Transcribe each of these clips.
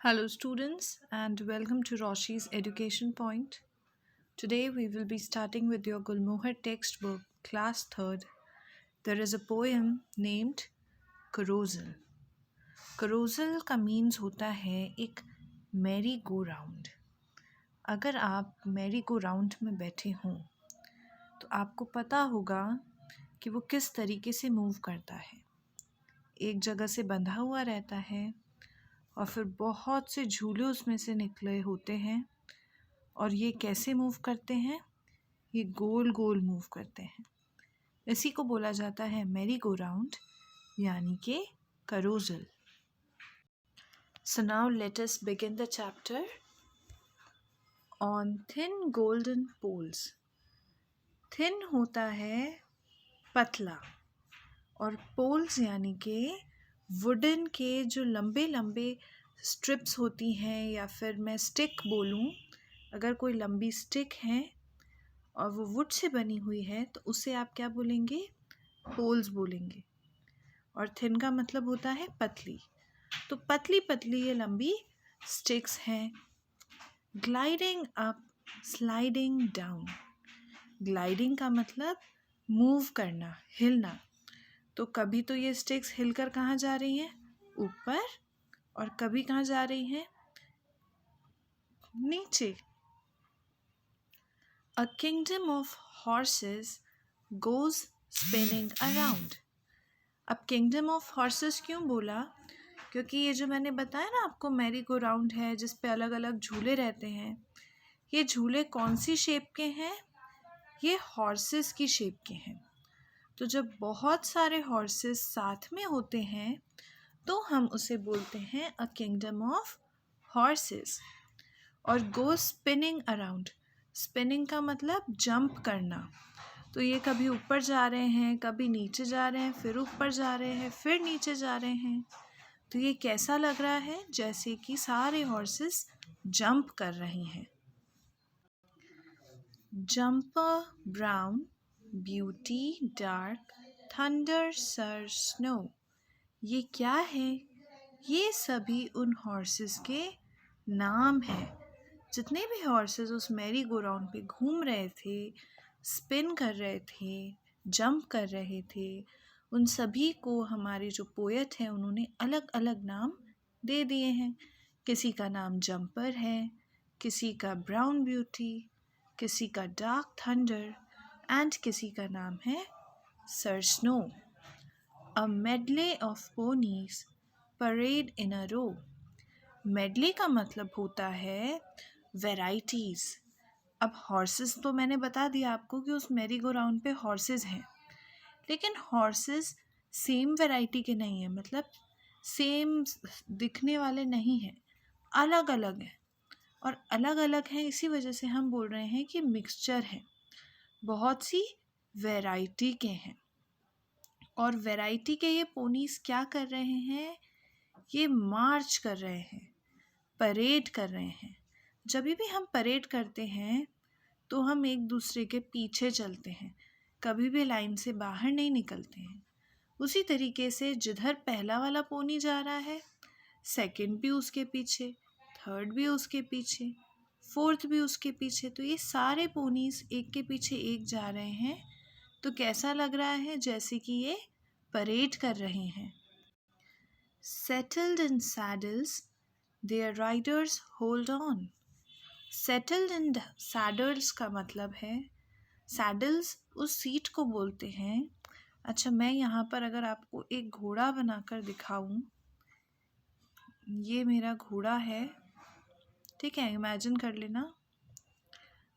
Hello, students, and welcome to Roshi's Education Point. Today, we will be starting with your Gulmohar textbook, class 3rd. There is a poem named Carousel. Carousel का means होता है एक merry go round. अगर आप merry go round में बैठे हों तो आपको पता होगा कि वो किस तरीके से मूव करता है. एक जगह से बंधा हुआ रहता है और फिर बहुत से झूले उसमें से निकले होते हैं. और ये कैसे मूव करते हैं? ये गोल गोल मूव करते हैं. इसी को बोला जाता है मैरी गो राउंड यानी कि carousel. So now let us begin the chapter on thin golden poles. Thin होता है पतला और poles यानी कि वुडन के जो लंबे लंबे स्ट्रिप्स होती हैं, या फिर मैं स्टिक बोलूं, अगर कोई लंबी स्टिक है और वो वुड से बनी हुई है तो उसे आप क्या बोलेंगे? पोल्स बोलेंगे. और थिन का मतलब होता है पतली. तो पतली पतली ये लंबी स्टिक्स हैं. Gliding up sliding down. Gliding का मतलब मूव करना, हिलना. तो कभी तो ये स्टिक्स हिलकर कहाँ जा रही हैं? ऊपर. और कभी कहाँ जा रही हैं? नीचे. A kingdom of horses goes spinning around. अब kingdom of horses क्यों बोला? क्योंकि ये जो मैंने बताया ना आपको, मैरी गो राउंड है जिस पे अलग अलग झूले रहते हैं. ये झूले कौन सी शेप के हैं? ये हॉर्सेस की शेप के हैं. तो जब बहुत सारे हॉर्सेस साथ में होते हैं तो हम उसे बोलते हैं अ किंगडम ऑफ हॉर्सेस. और गो स्पिनिंग अराउंड. स्पिनिंग का मतलब जंप करना. तो ये कभी ऊपर जा रहे हैं, कभी नीचे जा रहे हैं, फिर ऊपर जा रहे हैं, फिर नीचे जा रहे हैं. तो ये कैसा लग रहा है? जैसे कि सारे हॉर्सेस जंप कर रहे हैं. Jumper brown, beauty dark, thunder sir snow. ये क्या है? ये सभी उन हॉर्सेस के नाम हैं. जितने भी हॉर्सेस उस मैरी गो राउंड पे घूम रहे थे, स्पिन कर रहे थे, जंप कर रहे थे, उन सभी को हमारे जो पोएट हैं उन्होंने अलग अलग नाम दे दिए हैं. किसी का नाम जंपर है, किसी का ब्राउन ब्यूटी, किसी का डार्क थंडर एंड किसी का नाम है sir snow. A medley of ponies parade in a row. Medley का मतलब होता है वेराइटीज़. अब हॉर्सेस तो मैंने बता दिया आपको कि उस मैरी गो राउंड पे हॉर्सेस हैं, लेकिन हॉर्सेस सेम वैरायटी के नहीं हैं. मतलब सेम दिखने वाले नहीं हैं, अलग अलग हैं. और अलग अलग हैं इसी वजह से हम बोल रहे हैं कि मिक्सचर है, बहुत सी वैरायटी के हैं. और वैरायटी के ये पोनीस क्या कर रहे हैं? ये मार्च कर रहे हैं, परेड कर रहे हैं. जब भी हम परेड करते हैं तो हम एक दूसरे के पीछे चलते हैं, कभी भी लाइन से बाहर नहीं निकलते हैं. उसी तरीके से जिधर पहला वाला पोनी जा रहा है, सेकंड भी उसके पीछे, थर्ड भी उसके पीछे, फोर्थ भी उसके पीछे. तो ये सारे पोनीज एक के पीछे एक जा रहे हैं. तो कैसा लग रहा है? जैसे कि ये परेड कर रहे हैं. Settled in saddles their riders hold on. Settled in saddles का मतलब है, सैडल्स उस सीट को बोलते हैं. अच्छा, मैं यहाँ पर अगर आपको एक घोड़ा बनाकर दिखाऊं, ये मेरा घोड़ा है, ठीक है, इमेजिन कर लेना.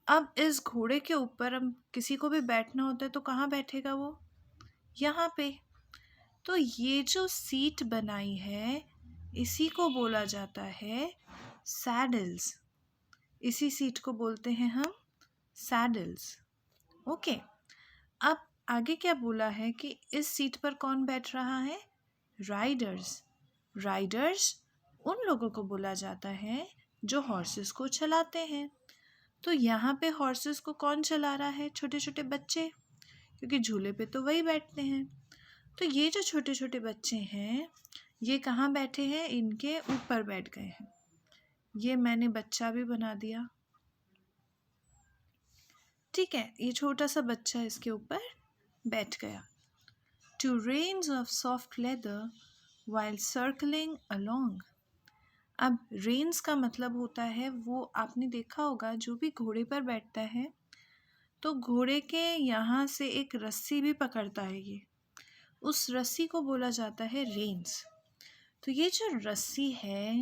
अब इस घोड़े के ऊपर हम किसी को भी बैठना होता है तो कहाँ बैठेगा वो? यहाँ पे. तो ये जो सीट बनाई है इसी को बोला जाता है सैडल्स. इसी सीट को बोलते हैं हम सैडल्स. ओके. अब आगे क्या बोला है कि इस सीट पर कौन बैठ रहा है? राइडर्स. राइडर्स उन लोगों को बोला जाता है जो हॉर्सेस को चलाते हैं. तो यहाँ पे हॉर्सेस को कौन चला रहा है? छोटे छोटे बच्चे, क्योंकि झूले पे तो वही बैठते हैं. तो ये जो छोटे छोटे बच्चे हैं ये कहाँ बैठे हैं? इनके ऊपर बैठ गए हैं. ये मैंने बच्चा भी बना दिया। ठीक है, ये छोटा सा बच्चा इसके ऊपर बैठ गया। Two reins of soft leather while circling along. अब reins का मतलब होता है, वो आपने देखा होगा जो भी घोड़े पर बैठता है तो घोड़े के यहाँ से एक रस्सी भी पकड़ता है, ये उस रस्सी को बोला जाता है reins। तो ये जो रस्सी है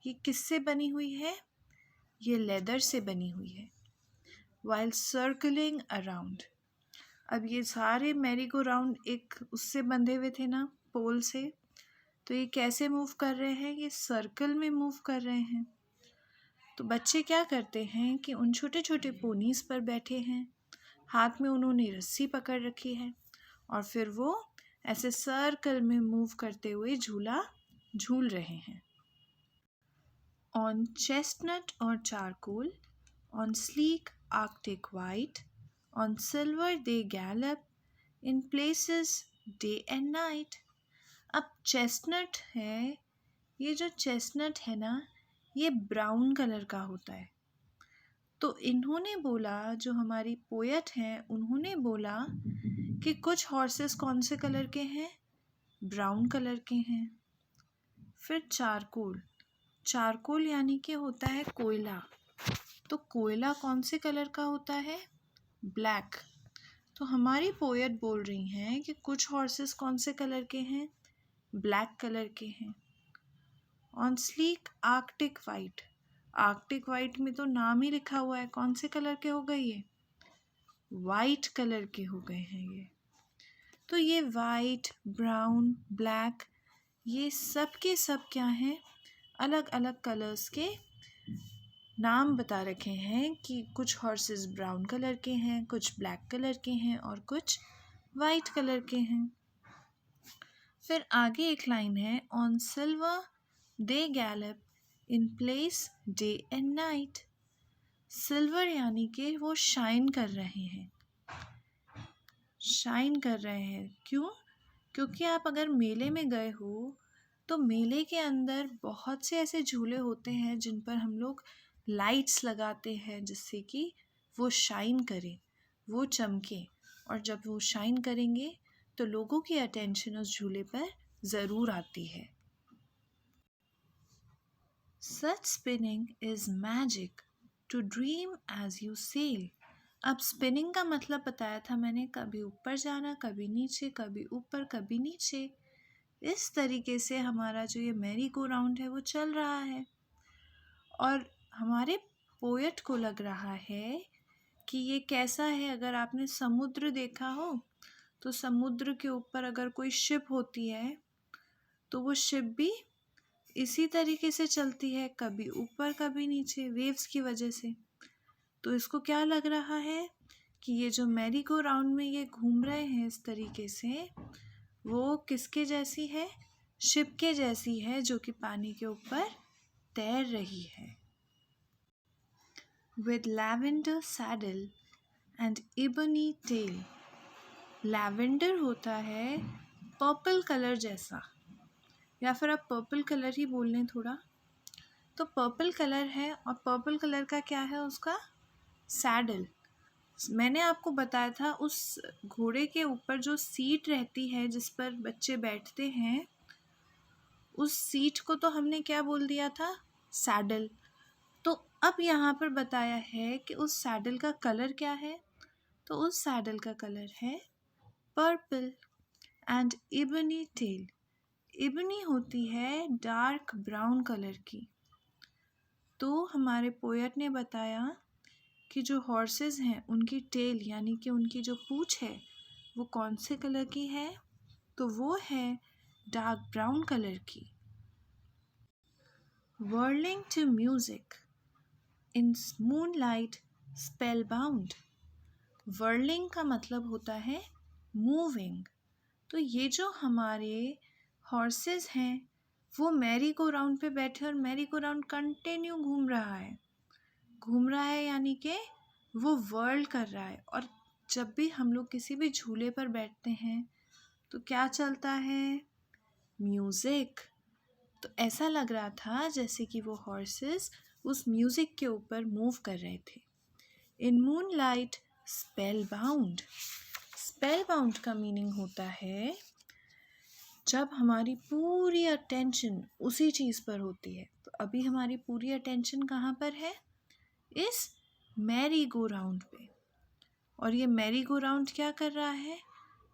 ये किससे बनी हुई है? ये लेदर से बनी हुई है। While circling around, अब ये सारे मैरी गो राउंड एक उससे बंधे हुए थे ना, पोल से, तो ये कैसे मूव कर रहे हैं? ये सर्कल में मूव कर रहे हैं। तो बच्चे क्या करते हैं कि उन छोटे छोटे पोनीस पर बैठे हैं, हाथ में उन्होंने रस्सी पकड़ रखी है और फिर वो ऐसे सर्कल में मूव करते हुए झूला झूल रहे हैं। On chestnut or charcoal, on sleek Arctic white, on silver they gallop, in places day and night. अब चेस्टनट है, ये जो चेस्टनट है ना, ये ब्राउन कलर का होता है। तो इन्होंने बोला, जो हमारी पोएट हैं उन्होंने बोला कि कुछ हॉर्सेस कौन से कलर के हैं? ब्राउन कलर के हैं। फिर चारकोल, चारकोल यानी कि होता है कोयला, तो कोयला कौन से कलर का होता है? ब्लैक। तो हमारी पोएट बोल रही हैं कि कुछ हॉर्सेस कौन से कलर के हैं? ब्लैक कलर के हैं। On sleek Arctic white, Arctic white में तो नाम ही लिखा हुआ है, कौन से कलर के हो गए? ये वाइट कलर के हो गए हैं ये। तो ये वाइट, ब्राउन, ब्लैक, ये सब के सब क्या हैं? अलग अलग कलर्स के नाम बता रखे हैं कि कुछ हॉर्सेस ब्राउन कलर के हैं, कुछ ब्लैक कलर के हैं और कुछ वाइट कलर के हैं। फिर आगे एक लाइन है, on silver they Gallup in Place de and night. Silver यानी कि वो शाइन कर रहे हैं, शाइन कर रहे हैं। क्यों? क्योंकि आप अगर मेले में गए हो तो मेले के अंदर बहुत से ऐसे झूले होते हैं जिन पर हम लोग लाइट्स लगाते हैं जिससे कि वो शाइन करे, वो चमके, और जब वो शाइन करेंगे तो लोगों की अटेंशन उस झूले पर ज़रूर आती है। Such spinning is magic to dream as you sail. अब स्पिनिंग का मतलब बताया था मैंने, कभी ऊपर जाना, कभी नीचे, कभी ऊपर, कभी नीचे। इस तरीके से हमारा जो ये मैरी गो राउंड है वो चल रहा है और हमारे पोएट को लग रहा है कि ये कैसा है। अगर आपने समुद्र देखा हो तो समुद्र के ऊपर अगर कोई शिप होती है तो वो शिप भी इसी तरीके से चलती है, कभी ऊपर कभी नीचे, वेव्स की वजह से। तो इसको क्या लग रहा है कि ये जो मैरी गो राउंड में ये घूम रहे हैं इस तरीके से, वो किसके जैसी है? शिप के जैसी है जो कि पानी के ऊपर तैर रही है। With lavender saddle and ebony tail. Lavender होता है पर्पल कलर जैसा, या फिर आप पर्पल कलर ही बोल लें थोड़ा। तो पर्पल कलर है और पर्पल कलर का क्या है? उसका सैडल। मैंने आपको बताया था उस घोड़े के ऊपर जो सीट रहती है जिस पर बच्चे बैठते हैं, उस सीट को तो हमने क्या बोल दिया था? सैडल। तो अब यहाँ पर बताया है कि उस सैडल का कलर क्या है? तो उस सैडल का कलर है पर्पल। एंड इबनी टेल, इबनी होती है डार्क ब्राउन कलर की। तो हमारे पोएट ने बताया कि जो हॉर्सेस हैं उनकी टेल यानी कि उनकी जो पूँछ है वो कौन से कलर की है? तो वो है डार्क ब्राउन कलर की। Whirling to music in moonlight spellbound. Whirling का मतलब होता है मूविंग। तो ये जो हमारे हॉर्सेस हैं वो मैरी गो राउंड पे बैठे और मैरी गो राउंड कंटिन्यू घूम रहा है, घूम रहा है यानी कि वो वर्ल्ड कर रहा है। और जब भी हम लोग किसी भी झूले पर बैठते हैं तो क्या चलता है? म्यूज़िक। तो ऐसा लग रहा था जैसे कि वो हॉर्सेस उस म्यूज़िक के ऊपर मूव कर रहे थे। इन मूनलाइट स्पेल बाउंड का मीनिंग होता है जब हमारी पूरी अटेंशन उसी चीज़ पर होती है। तो अभी हमारी पूरी अटेंशन कहाँ पर है? इस मैरी गो राउंड पे। और ये मैरी गो राउंड क्या कर रहा है?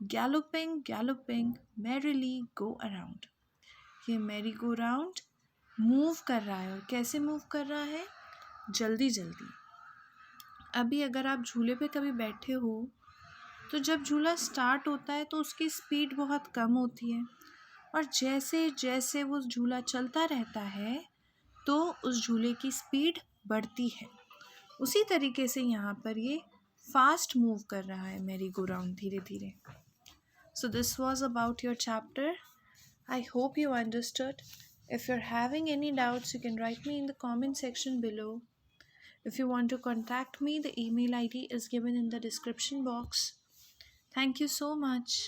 Galloping galloping merrily go around. ये मैरी गो राउंड मूव कर रहा है। और कैसे मूव कर रहा है? जल्दी जल्दी। अभी अगर आप झूले पे कभी बैठे हो तो जब झूला स्टार्ट होता है तो उसकी स्पीड बहुत कम होती है, और जैसे जैसे वो झूला चलता रहता है तो उस झूले की स्पीड बढ़ती है। उसी तरीके से यहाँ पर ये फास्ट मूव कर रहा है मैरी गो राउंड, धीरे धीरे। So this was about your chapter. I hope you understood. If you're having any doubts, you can write me in the comment section below. If you want to contact me, the email ID is given in the description box. Thank you so much.